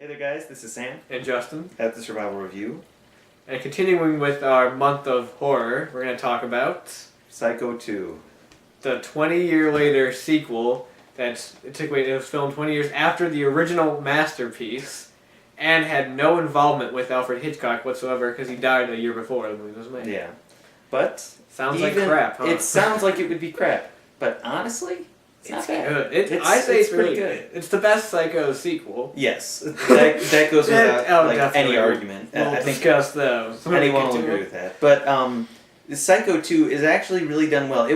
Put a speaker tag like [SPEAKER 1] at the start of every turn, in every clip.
[SPEAKER 1] Hey there guys, this is Sam
[SPEAKER 2] and Justin.
[SPEAKER 1] at the Survival Review.
[SPEAKER 2] And continuing with our month of horror, we're going to talk about
[SPEAKER 1] Psycho 2.
[SPEAKER 2] the 20-year later sequel it was filmed 20 years after the original masterpiece and had no involvement with Alfred Hitchcock whatsoever because he died a year before the movie was made.
[SPEAKER 1] Yeah. But
[SPEAKER 2] Sounds like crap, huh?
[SPEAKER 1] It sounds like it would be crap. But honestly, it's not bad.
[SPEAKER 2] Good. I say it's pretty good. It's the best Psycho sequel.
[SPEAKER 1] Yes. That goes without any argument.
[SPEAKER 2] We'll discuss those.
[SPEAKER 1] Anyone will agree with that. But Psycho 2 is actually really done well.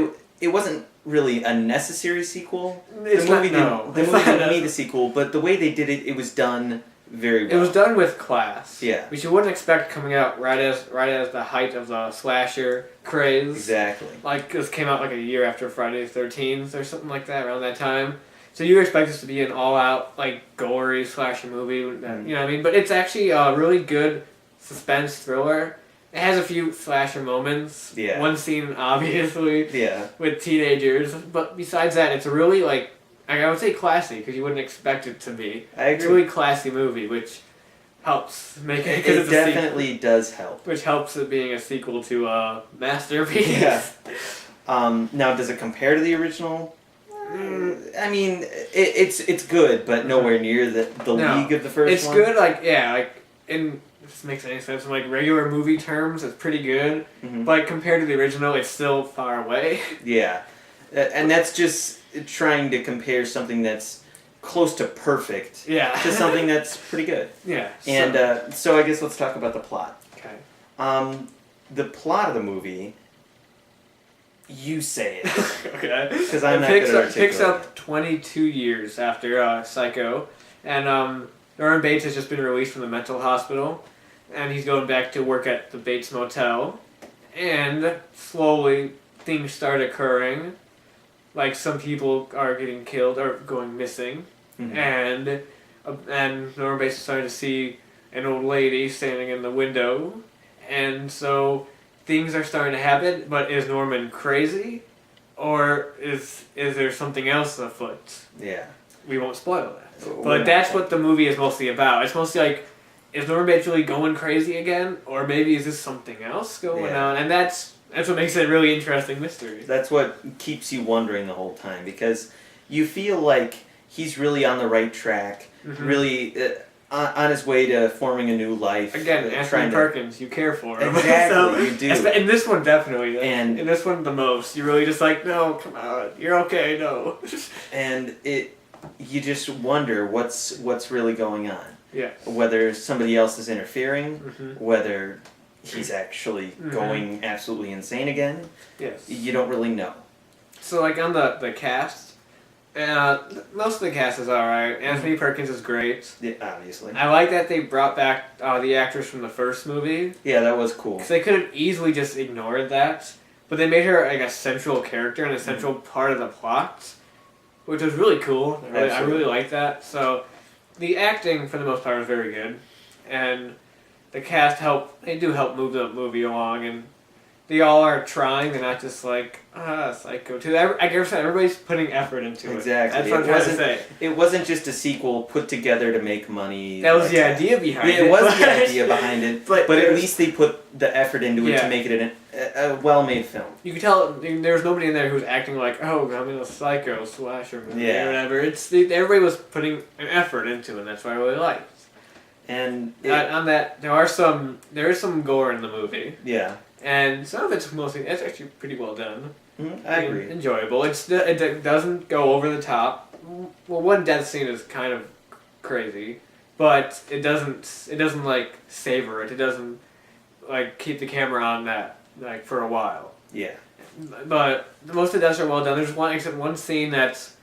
[SPEAKER 1] It wasn't really a necessary sequel. The movie didn't need a sequel, but the way they did it, it was done very well.
[SPEAKER 2] It was done with class.
[SPEAKER 1] Yeah.
[SPEAKER 2] Which you wouldn't expect coming out right as the height of the slasher craze.
[SPEAKER 1] Exactly.
[SPEAKER 2] Like, this came out like a year after Friday the 13th or something like that, around that time. So you expect this to be an all-out, like, gory slasher movie, you know what I mean? But it's actually a really good suspense thriller. It has a few slasher moments.
[SPEAKER 1] Yeah.
[SPEAKER 2] One scene, obviously,
[SPEAKER 1] yeah,
[SPEAKER 2] with teenagers. But besides that, it's a really, like, I would say classy, because you wouldn't expect it to be.
[SPEAKER 1] I agree.
[SPEAKER 2] It's a really classy movie, which helps make it.
[SPEAKER 1] It definitely does help.
[SPEAKER 2] Which helps it being a sequel to a masterpiece.
[SPEAKER 1] Yeah. Now, does it compare to the original? I mean, it's good, but nowhere near the league of the first one.
[SPEAKER 2] It's good, in this makes any sense. In, like, regular movie terms, it's pretty good.
[SPEAKER 1] Mm-hmm.
[SPEAKER 2] But compared to the original, it's still far away.
[SPEAKER 1] Yeah. And that's just trying to compare something that's close to perfect to something that's pretty good.
[SPEAKER 2] Yeah.
[SPEAKER 1] And so I guess let's talk about the plot.
[SPEAKER 2] Okay.
[SPEAKER 1] The plot of the movie, you say it.
[SPEAKER 2] Okay.
[SPEAKER 1] Because I'm not good at articulating.
[SPEAKER 2] It picks up 22 years after Psycho, and Norman Bates has just been released from the mental hospital, and he's going back to work at the Bates Motel, and slowly things start occurring. Like, some people are getting killed or going missing, and Norman Bates is starting to see an old lady standing in the window, and so things are starting to happen. But is Norman crazy, or is there something else afoot?
[SPEAKER 1] Yeah,
[SPEAKER 2] we won't spoil that. But that's what the movie is mostly about. It's mostly like, is Norman Bates really going crazy again, or maybe is this something else going on? And that's what makes it a really interesting mystery.
[SPEAKER 1] That's what keeps you wondering the whole time, because you feel like he's really on the right track, really on his way to forming a new life.
[SPEAKER 2] Again, Anthony Perkins, you care for him.
[SPEAKER 1] Exactly,
[SPEAKER 2] so,
[SPEAKER 1] you do.
[SPEAKER 2] In this one, definitely.
[SPEAKER 1] And
[SPEAKER 2] in this one, the most. You're really just like, no, come on, you're okay, no.
[SPEAKER 1] And you just wonder what's really going on.
[SPEAKER 2] Yeah.
[SPEAKER 1] Whether somebody else is interfering, whether he's actually going absolutely insane again.
[SPEAKER 2] Yes.
[SPEAKER 1] You don't really know.
[SPEAKER 2] So, like, on the cast, most of the cast is alright. Anthony Perkins is great.
[SPEAKER 1] Yeah, obviously.
[SPEAKER 2] I like that they brought back the actress from the first movie.
[SPEAKER 1] Yeah, that was cool.
[SPEAKER 2] Because they could have easily just ignored that. But they made her, like, a central character and a central part of the plot, which was really cool. I really like that. So, the acting, for the most part, was very good. And the cast do help move the movie along, and they all are trying. They're not just like, Psycho 2. I guess everybody's putting effort into it.
[SPEAKER 1] Exactly.
[SPEAKER 2] That's what I'm trying to say.
[SPEAKER 1] It wasn't just a sequel put together to make money.
[SPEAKER 2] That was the idea behind it.
[SPEAKER 1] Yeah, it was the idea behind it, but at least they put the effort into it to make it a well-made film.
[SPEAKER 2] You could tell there was nobody in there who was acting like, oh, I'm in a Psycho slasher movie or whatever. Everybody was putting an effort into it, and that's what I really liked.
[SPEAKER 1] And
[SPEAKER 2] on that, there is some gore in the movie.
[SPEAKER 1] Yeah.
[SPEAKER 2] And some of it's actually pretty well done.
[SPEAKER 1] I agree.
[SPEAKER 2] Enjoyable. It doesn't go over the top. Well, one death scene is kind of crazy, but it doesn't like savor it. It doesn't like keep the camera on that like for a while.
[SPEAKER 1] Yeah.
[SPEAKER 2] But most of the deaths are well done. There's one scene that's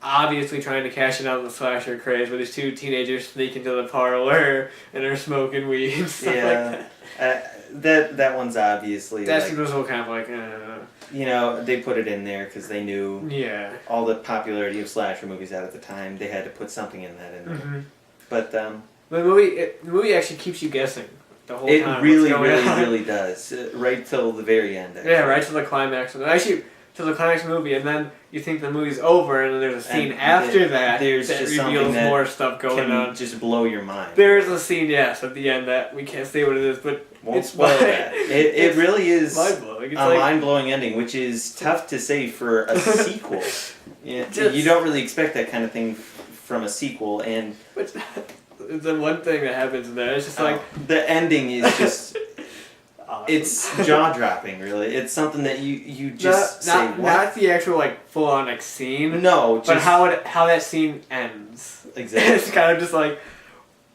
[SPEAKER 2] obviously trying to cash in on the slasher craze, where these two teenagers sneak into the parlor and are smoking weed and stuff like that.
[SPEAKER 1] That one's obviously.
[SPEAKER 2] That scene was all kind of like.
[SPEAKER 1] You know, they put it in there because they knew all the popularity of slasher movies at the time. They had to put something in there. But the
[SPEAKER 2] movie actually keeps you guessing the whole time.
[SPEAKER 1] It really does. Right till the very end. Actually.
[SPEAKER 2] Yeah, right till the climax. Actually, to the climax of the movie, and then you think the movie's over, and then there's a scene after that
[SPEAKER 1] there's
[SPEAKER 2] that
[SPEAKER 1] just
[SPEAKER 2] reveals
[SPEAKER 1] that
[SPEAKER 2] more stuff going on.
[SPEAKER 1] Just blow your mind.
[SPEAKER 2] There's a scene, yes, at the end that we can't say what it is, but
[SPEAKER 1] won't spoil that. It really is
[SPEAKER 2] mind-blowing. It's
[SPEAKER 1] a mind-blowing ending, which is tough to say for a sequel. You don't really expect that kind of thing from a sequel, and
[SPEAKER 2] the one thing that happens in there, it's just like
[SPEAKER 1] the ending is just.
[SPEAKER 2] Awesome.
[SPEAKER 1] It's jaw-dropping, really. It's something that you just say, what?
[SPEAKER 2] Not the actual full-on scene.
[SPEAKER 1] No,
[SPEAKER 2] but how that scene ends.
[SPEAKER 1] Exactly.
[SPEAKER 2] It's kind of just like,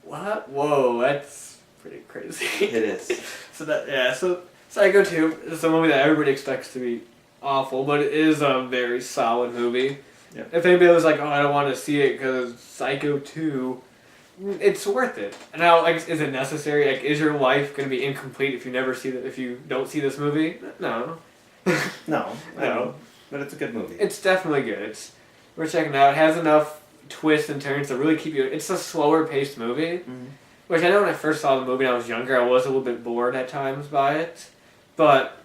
[SPEAKER 2] what? Whoa, that's pretty crazy.
[SPEAKER 1] It is.
[SPEAKER 2] So Psycho 2 is a movie that everybody expects to be awful, but it is a very solid movie.
[SPEAKER 1] Yep.
[SPEAKER 2] If anybody was like, oh, I don't want to see it because Psycho 2, it's worth it. Now, is it necessary? Is your life going to be incomplete if you don't see this movie? No.
[SPEAKER 1] No.
[SPEAKER 2] No.
[SPEAKER 1] But it's a good movie.
[SPEAKER 2] It's definitely good. We're checking it out. It has enough twists and turns to really keep you. It's a slower paced movie, which I know when I first saw the movie when I was younger, I was a little bit bored at times by it. But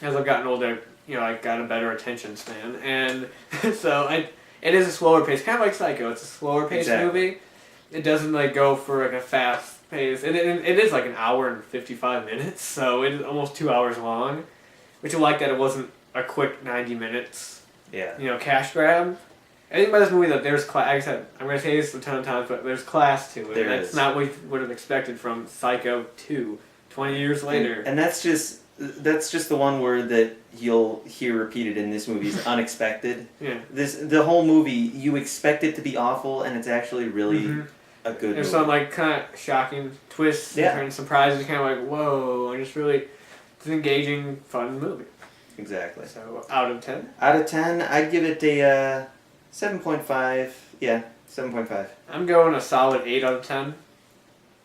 [SPEAKER 2] as I've gotten older, I got a better attention span, and so it is a slower pace, kind of like Psycho. It's a slower paced movie. It doesn't go for a fast pace. It is an hour and 55 minutes, so it is almost 2 hours long, which I like that it wasn't a quick 90 minutes.
[SPEAKER 1] Yeah.
[SPEAKER 2] Cash grab. I think by this movie that there's class. Like I said, I'm going to say this a ton of times, but there's class to it. That's not what we would have expected from Psycho 2, 20 years later.
[SPEAKER 1] And that's just the one word that you'll hear repeated in this movie is unexpected.
[SPEAKER 2] Yeah.
[SPEAKER 1] The whole movie, you expect it to be awful, and it's actually really a good movie.
[SPEAKER 2] There's some kind of shocking twists and surprises, kind of whoa, and just really, it's an engaging, fun movie.
[SPEAKER 1] Exactly.
[SPEAKER 2] So, out of 10?
[SPEAKER 1] Out of 10, I'd give it a 7.5. Yeah, 7.5.
[SPEAKER 2] I'm going a solid 8 out of 10.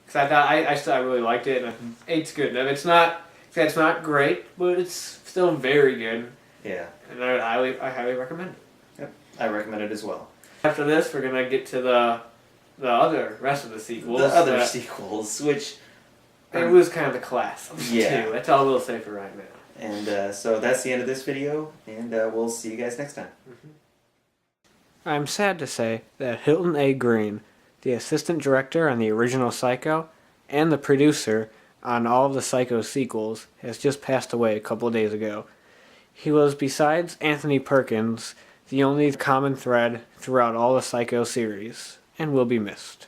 [SPEAKER 2] Because I really liked it, and 8's good. And it's not great, but it's still very good.
[SPEAKER 1] Yeah.
[SPEAKER 2] And I highly recommend it.
[SPEAKER 1] Yep, I recommend it as well.
[SPEAKER 2] After this, we're going to get to the rest of the sequels.
[SPEAKER 1] The other sequels, which...
[SPEAKER 2] They lose kind of the class of the two. That's all we'll say for right now.
[SPEAKER 1] And so that's the end of this video, and we'll see you guys next time.
[SPEAKER 2] I'm sad to say that Hilton A. Green, the assistant director on the original Psycho, and the producer on all of the Psycho sequels, has just passed away a couple of days ago. He was, besides Anthony Perkins, the only common thread throughout all the Psycho series, and will be missed.